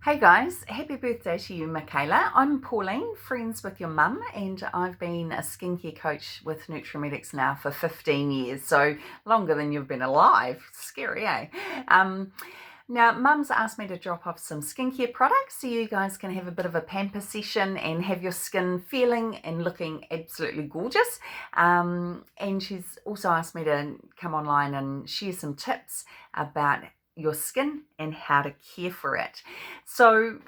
Hey guys, happy birthday to you, Michaela. I'm Pauline, friends with your mum, and I've been a skincare coach with NutriMedics now for 15 years, so longer than you've been alive. Scary, eh? Now, mum's asked me to drop off some skincare products so you guys can have a bit of a pamper session and have your skin feeling and looking absolutely gorgeous. And she's also asked me to come online and share some tips about your skin and how to care for it. So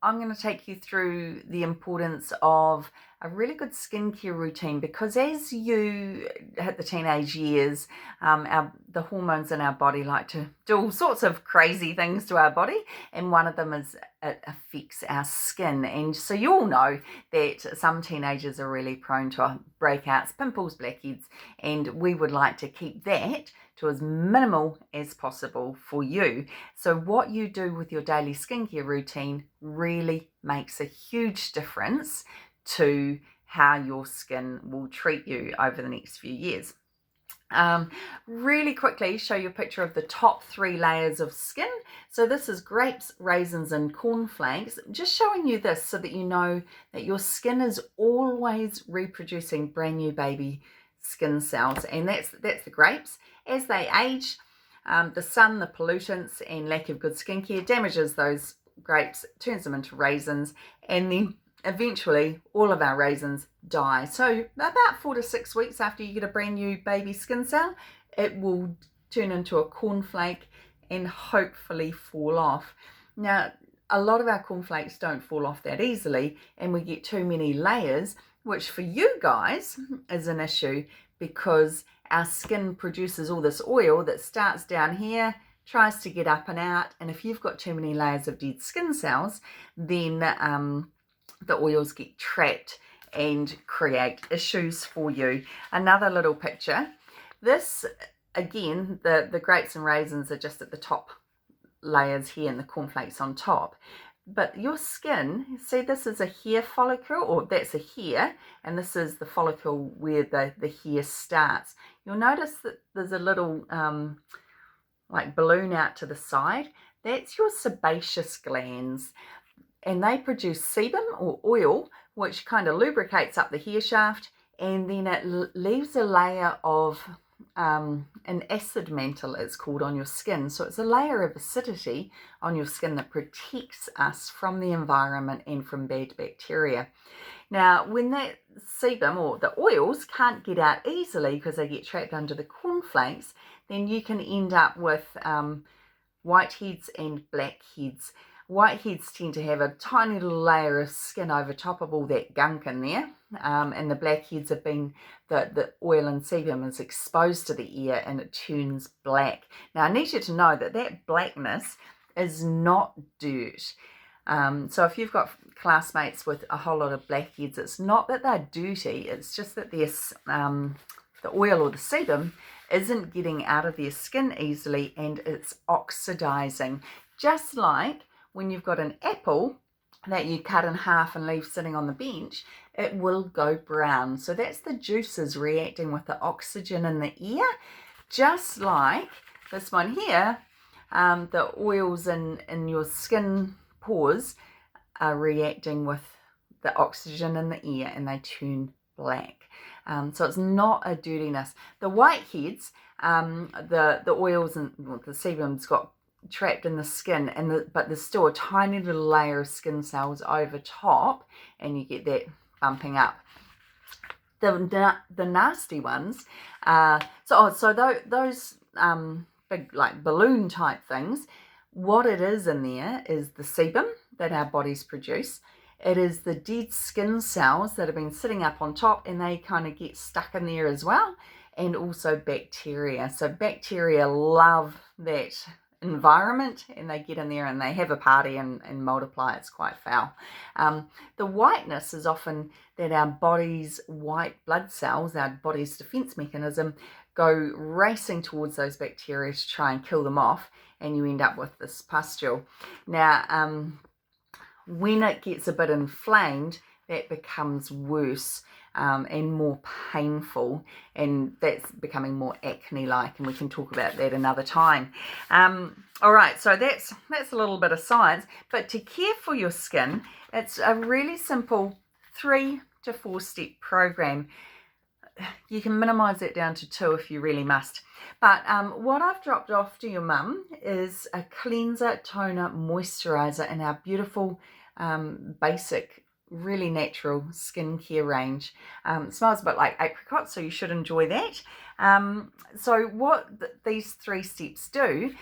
I'm going to take you through the importance of a really good skincare routine, because as you hit the teenage years, the hormones in our body like to do all sorts of crazy things to our body, and one of them is it affects our skin. And so you all know that some teenagers are really prone to breakouts, pimples, blackheads, and we would like to keep that to as minimal as possible for you. So what you do with your daily skincare routine really makes a huge difference to how your skin will treat you over the next few years. Really quickly show you a picture of the top 3 layers of skin. So this is grapes, raisins and cornflakes. Just showing you this so that you know that your skin is always reproducing brand new baby skin cells, and that's the grapes. As they age, the sun, the pollutants and lack of good skincare damages those grapes, turns them into raisins, and then eventually all of our raisins die. So about 4 to 6 weeks after you get a brand new baby skin cell, it will turn into a cornflake and hopefully fall off. Now, a lot of our cornflakes don't fall off that easily, and we get too many layers, which for you guys is an issue because our skin produces all this oil that starts down here, tries to get up and out, and if you've got too many layers of dead skin cells, then the oils get trapped and create issues for you. Another little picture. This, again, the grapes and raisins are just at the top layers here and the cornflakes on top. But your skin, see, this is a hair follicle, or that's a hair, and this is the follicle where the hair starts. You'll notice that there's a little like balloon out to the side. That's your sebaceous glands, and they produce sebum or oil, which kind of lubricates up the hair shaft, and then it leaves a layer of an acid mantle, it's called, on your skin. So it's a layer of acidity on your skin that protects us from the environment and from bad bacteria. Now, when that sebum or the oils can't get out easily because they get trapped under the cornflakes, then you can end up with whiteheads and blackheads. Whiteheads tend to have a tiny little layer of skin over top of all that gunk in there, and the blackheads have been the oil and sebum is exposed to the air and it turns black. Now I need you to know that blackness is not dirt. So if you've got classmates with a whole lot of blackheads, it's not that they're dirty, it's just that the oil or the sebum isn't getting out of their skin easily and it's oxidizing. Just like when you've got an apple that you cut in half and leave sitting on the bench, it will go brown. So that's the juices reacting with the oxygen in the air. Just like this one here, the oils in your skin pores are reacting with the oxygen in the air and they turn black. So it's not a dirtiness. The whiteheads, the oils and the sebum's got trapped in the skin, but there's still a tiny little layer of skin cells over top, and you get that bumping up. The nasty ones, those big like balloon type things, what it is in there is the sebum that our bodies produce. It is the dead skin cells that have been sitting up on top, and they kind of get stuck in there as well, and also bacteria. So bacteria love that environment, and they get in there and they have a party and multiply. It's quite foul. The whiteness is often that our body's white blood cells, our body's defense mechanism, go racing towards those bacteria to try and kill them off, and you end up with this pustule. Now, when it gets a bit inflamed, that becomes worse. and more painful, and that's becoming more acne-like, and we can talk about that another time. All right, so that's a little bit of science, but to care for your skin, it's a really simple 3 to 4 step program. You can minimize it down to 2 if you really must. But what I've dropped off to your mum is a cleanser, toner, moisturizer in our beautiful basic, really natural skincare range. It smells a bit like apricot, so you should enjoy that. So what these 3 steps do,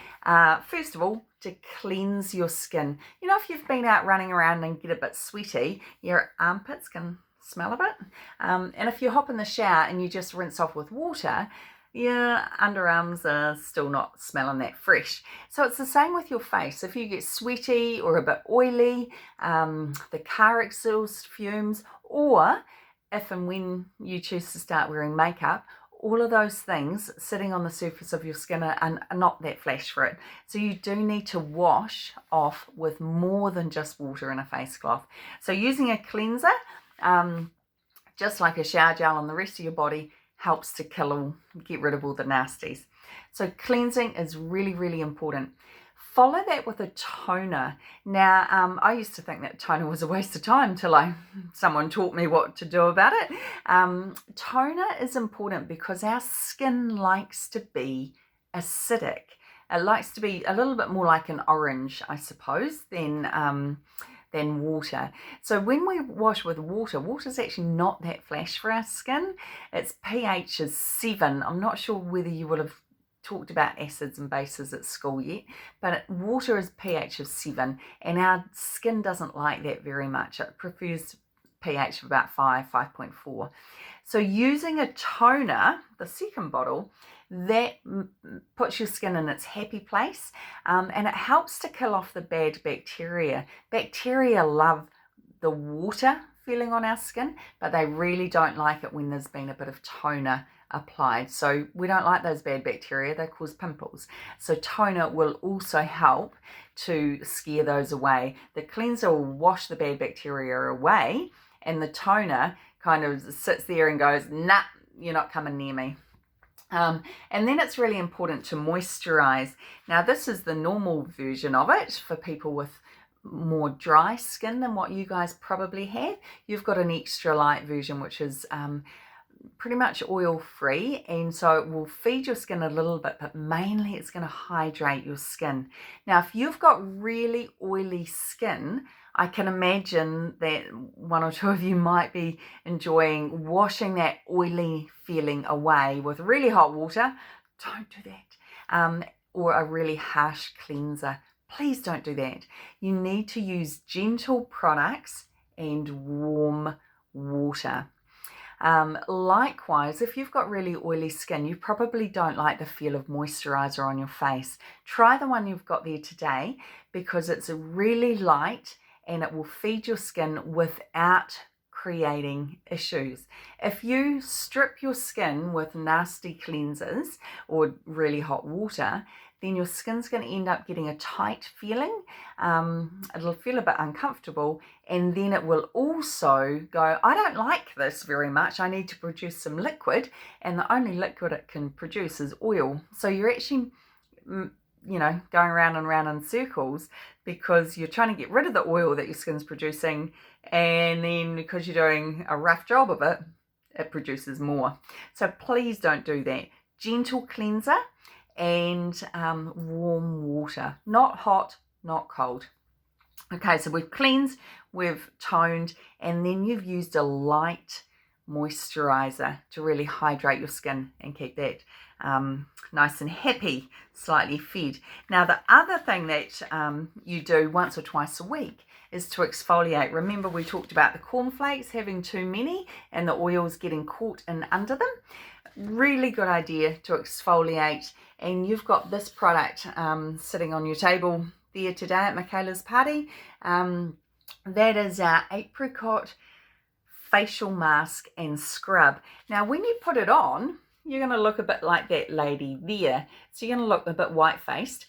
first of all, to cleanse your skin. You know, if you've been out running around and get a bit sweaty, your armpits can smell a bit. And if you hop in the shower and you just rinse off with water, your underarms are still not smelling that fresh. So it's the same with your face. If you get sweaty or a bit oily, the car exhaust fumes, or if and when you choose to start wearing makeup, all of those things sitting on the surface of your skin are not that flash for it. So you do need to wash off with more than just water and a face cloth. So using a cleanser, just like a shower gel on the rest of your body, helps to get rid of all the nasties. So cleansing is really, really important. Follow that with a toner. Now, I used to think that toner was a waste of time till someone taught me what to do about it. Toner is important because our skin likes to be acidic. It likes to be a little bit more like an orange, I suppose, than water. So when we wash with water, water's actually not that flash for our skin. Its pH is 7. I'm not sure whether you will have talked about acids and bases at school yet, but water is pH of 7, and our skin doesn't like that very much. It prefers pH of about 5, 5.4. So using a toner, the second bottle, that puts your skin in its happy place, and it helps to kill off the bad bacteria. Bacteria love the water feeling on our skin, but they really don't like it when there's been a bit of toner applied. So we don't like those bad bacteria, they cause pimples. So toner will also help to scare those away. The cleanser will wash the bad bacteria away, and the toner kind of sits there and goes, nah, you're not coming near me. And then it's really important to moisturize. Now, this is the normal version of it for people with more dry skin than what you guys probably have. You've got an extra light version, which is pretty much oil free, and so it will feed your skin a little bit, but mainly it's going to hydrate your skin. Now, if you've got really oily skin, I can imagine that 1 or 2 of you might be enjoying washing that oily feeling away with really hot water. Don't do that. Or a really harsh cleanser. Please don't do that. You need to use gentle products and warm water. Likewise, if you've got really oily skin, you probably don't like the feel of moisturizer on your face. Try the one you've got there today, because it's really light and it will feed your skin without creating issues. If you strip your skin with nasty cleansers or really hot water, then your skin's going to end up getting a tight feeling. It'll feel a bit uncomfortable, and then it will also go, I don't like this very much, I need to produce some liquid, and the only liquid it can produce is oil. So you're actually, going around and around in circles because you're trying to get rid of the oil that your skin's producing, and then because you're doing a rough job of it, it produces more. So please don't do that. Gentle cleanser and warm water, not hot, not cold. Okay, so we've cleansed, we've toned, and then you've used a light moisturizer to really hydrate your skin and keep that nice and happy, slightly fed. Now, the other thing that you do once or twice a week is to exfoliate. Remember, we talked about the cornflakes having too many and the oils getting caught in under them. Really good idea to exfoliate, and you've got this product sitting on your table there today at Michaela's party. That is our apricot facial mask and scrub. Now, when you put it on, you're going to look a bit like that lady there. So you're going to look a bit white-faced.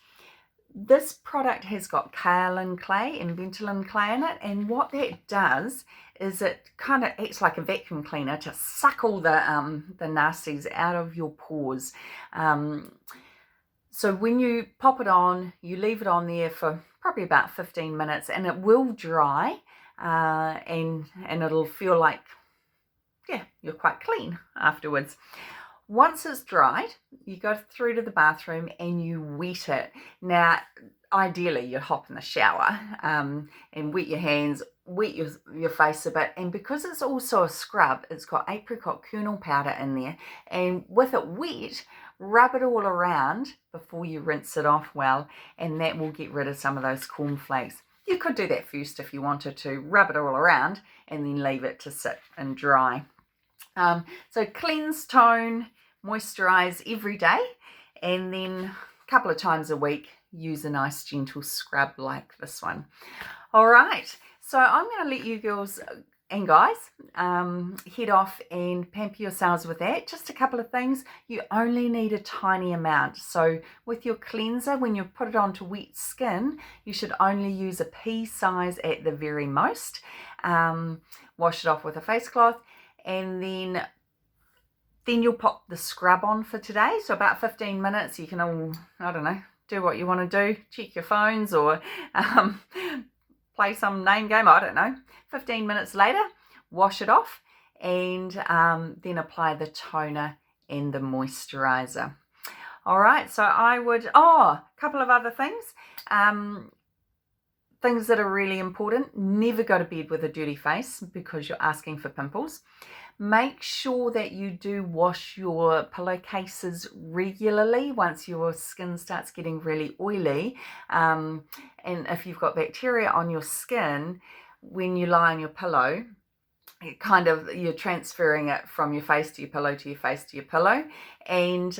This product has got kaolin clay and Ventolin clay in it, and what that does is it kind of acts like a vacuum cleaner to suck all the nasties out of your pores. So when you pop it on, you leave it on there for probably about 15 minutes, and it will dry, and it'll feel like, yeah, you're quite clean afterwards. Once it's dried, you go through to the bathroom and you wet it. Now, ideally, you hop in the shower and wet your hands, wet your face a bit. And because it's also a scrub, it's got apricot kernel powder in there. And with it wet, rub it all around before you rinse it off well, and that will get rid of some of those cornflakes. You could do that first if you wanted to, rub it all around and then leave it to sit and dry. So cleanse, tone, moisturize every day, and then a couple of times a week use a nice gentle scrub like this one. All right, so I'm going to let you girls and guys head off and pamper yourselves with that. Just a couple of things. You only need a tiny amount. So with your cleanser, when you put it onto wet skin, you should only use a pea size at the very most. Wash it off with a face cloth, and then you'll pop the scrub on for today. So about 15 minutes, you can all, I don't know, do what you want to do. Check your phones or play some name game, I don't know. 15 minutes later, wash it off, and then apply the toner and the moisturizer. All right, so I would, a couple of other things. Things that are really important: never go to bed with a dirty face because you're asking for pimples. Make sure that you do wash your pillowcases regularly once your skin starts getting really oily. And if you've got bacteria on your skin, when you lie on your pillow, you're transferring it from your face to your pillow to your face to your pillow. And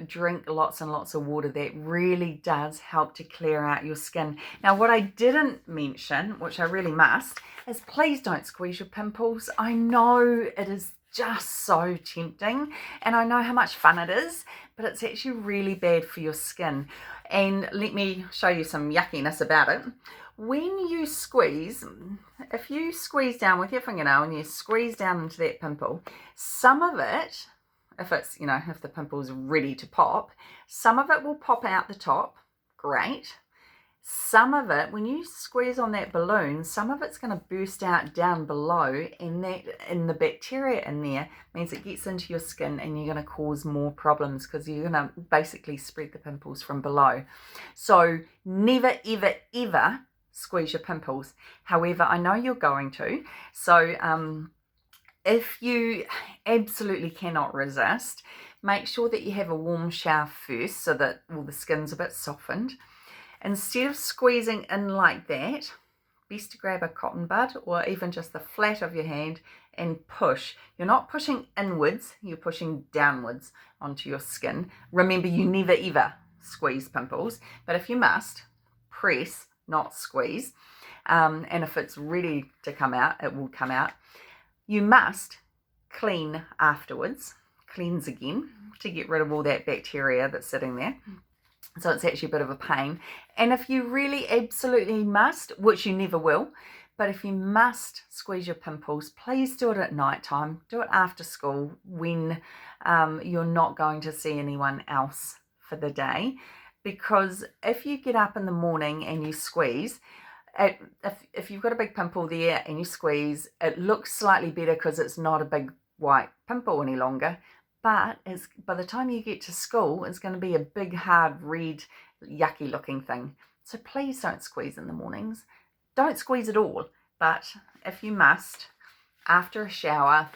drink lots and lots of water. That really does help to clear out your skin. Now, what I didn't mention, which I really must, is please don't squeeze your pimples. I know it is just so tempting, and I know how much fun it is, but it's actually really bad for your skin. And let me show you some yuckiness about it. When you squeeze, if you squeeze down with your fingernail and you squeeze down into that pimple, some of it, if it's, if the pimple's ready to pop, some of it will pop out the top, great. Some of it, when you squeeze on that balloon, some of it's going to burst out down below, and the bacteria in there means it gets into your skin, and you're going to cause more problems because you're going to basically spread the pimples from below. So never, ever, ever squeeze your pimples. However, I know you're going to. So if you absolutely cannot resist, make sure that you have a warm shower first so that all the skin's a bit softened. Instead of squeezing in like that, best to grab a cotton bud or even just the flat of your hand and push. You're not pushing inwards, you're pushing downwards onto your skin. Remember, you never ever squeeze pimples, but if you must, press, not squeeze. And if it's ready to come out, it will come out. You must clean afterwards, cleanse again to get rid of all that bacteria that's sitting there. So it's actually a bit of a pain. And if you really absolutely must, which you never will, but if you must squeeze your pimples, please do it at night time. Do it after school when you're not going to see anyone else for the day. Because if you get up in the morning and you squeeze, if you've got a big pimple there and you squeeze, it looks slightly better because it's not a big white pimple any longer. But by the time you get to school, it's going to be a big, hard, red, yucky looking thing. So please don't squeeze in the mornings. Don't squeeze at all. But if you must, after a shower,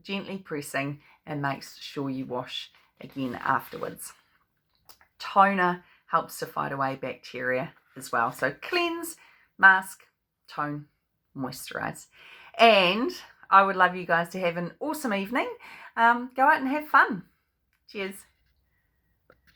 gently pressing, and make sure you wash again afterwards. Toner helps to fight away bacteria as well. So cleanse, mask, tone, moisturize. And I would love you guys to have an awesome evening. Go out and have fun. Cheers.